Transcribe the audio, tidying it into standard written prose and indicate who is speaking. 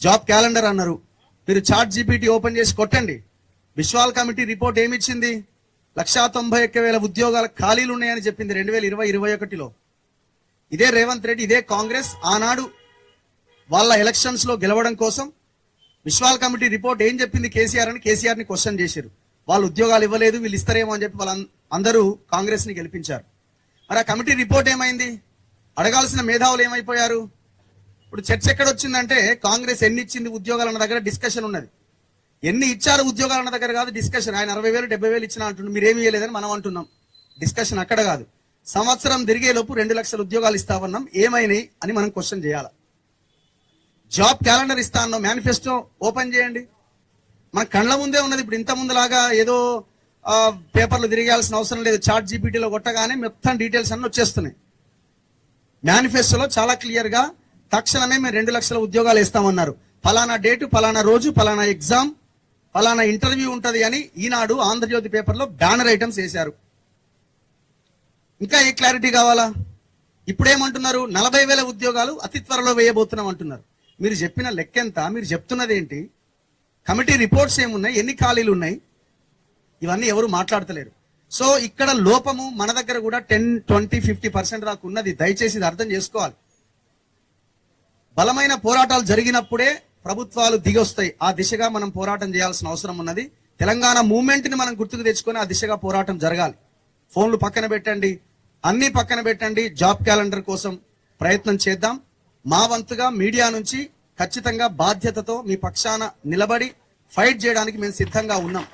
Speaker 1: Job calendar అన్నారు. మీరు chat GPT open చేసి కొట్టండి. Vishwal committee report ఏమిచ్చింది? 191,000 ఉద్యోగాల ఖాళీలు ఉన్నాయని చెప్పింది 2020-21లో. ఇదే రేవంత్ రెడ్డి, ఇదే కాంగ్రెస్ ఆనాడు వాళ్ళ ఎలక్షన్స్ లో గెలవడం కోసం విశ్వాల్ కమిటీ రిపోర్ట్ ఏం చెప్పింది కేసీఆర్ అని కేసీఆర్ ని క్వశ్చన్ చేశారు. వాళ్ళు ఉద్యోగాలు ఇవ్వలేదు, వీళ్ళు ఇస్తారేమో అని చెప్పి అందరూ కాంగ్రెస్ ని గెలిపించారు. మరి ఆ కమిటీ రిపోర్ట్ ఏమైంది? అడగాల్సిన మేధావులు ఏమైపోయారు? ఇప్పుడు చర్చ ఎక్కడొచ్చిందంటే కాంగ్రెస్ ఎన్ని ఇచ్చింది ఉద్యోగాలన్న దగ్గర డిస్కషన్ ఉన్నది. ఎన్ని ఇచ్చారు ఉద్యోగాలన్న దగ్గర కాదు డిస్కషన్. ఆయన 60,000 70,000 ఇచ్చినా అంటున్నాం, మీరు ఏమి ఇవ్వలేదని మనం అంటున్నాం. డిస్కషన్ అక్కడ కాదు. సంవత్సరం తిరిగేలోపు 2 లక్షల ఉద్యోగాలు ఇస్తామన్నాం, ఏమైనాయి అని మనం క్వశ్చన్ చేయాలి. జాబ్ క్యాలెండర్ ఇస్తా అన్నాం, మేనిఫెస్టో ఓపెన్ చేయండి. మన కళ్ళ ముందే ఉన్నది. ఇప్పుడు ఇంత ముందులాగా ఏదో పేపర్లు తిరిగాల్సిన అవసరం లేదు. చాట్ జీపీటీలో కొట్టగానే మొత్తం డీటెయిల్స్ అన్ని వచ్చేస్తున్నాయి. మేనిఫెస్టోలో చాలా క్లియర్ గా తక్షణమే మేము 2 లక్షల ఉద్యోగాలు ఇస్తామన్నారు. ఫలానా డేటు, ఫలానా రోజు, ఫలానా ఎగ్జామ్, ఫలానా ఇంటర్వ్యూ ఉంటది అని ఈనాడు, ఆంధ్రజ్యోతి పేపర్లో బ్యానర్ ఐటమ్స్ వేశారు. ఇంకా ఏ క్లారిటీ కావాలా? ఇప్పుడేమంటున్నారు? 40,000 ఉద్యోగాలు అతి త్వరలో వేయబోతున్నాం అంటున్నారు. మీరు చెప్పిన లెక్కెంత? మీరు చెప్తున్నది ఏంటి? కమిటీ రిపోర్ట్స్ ఏమున్నాయి? ఎన్ని ఖాళీలు ఉన్నాయి? ఇవన్నీ ఎవరు మాట్లాడతలేరు. సో ఇక్కడ లోపము మన దగ్గర కూడా 10, 20, 50% దాకా ఉన్నది. దయచేసి ఇది అర్థం చేసుకోవాలి. బలమైన పోరాటాలు జరిగినప్పుడే ప్రభుత్వాలు దిగొస్తాయి. ఆ దిశగా మనం పోరాటం చేయాల్సిన అవసరం ఉన్నది. తెలంగాణ మూవ్మెంట్ ని మనం గుర్తుకు తెచ్చుకొని ఆ దిశగా పోరాటం జరగాలి. ఫోన్లు పక్కన పెట్టండి, అన్ని పక్కన పెట్టండి. జాబ్ క్యాలెండర్ కోసం ప్రయత్నం చేద్దాం. మా వంతుగా మీడియా నుంచి ఖచ్చితంగా బాధ్యతతో మీ పక్షాన నిలబడి ఫైట్ చేయడానికి మేము సిద్ధంగా ఉన్నాం.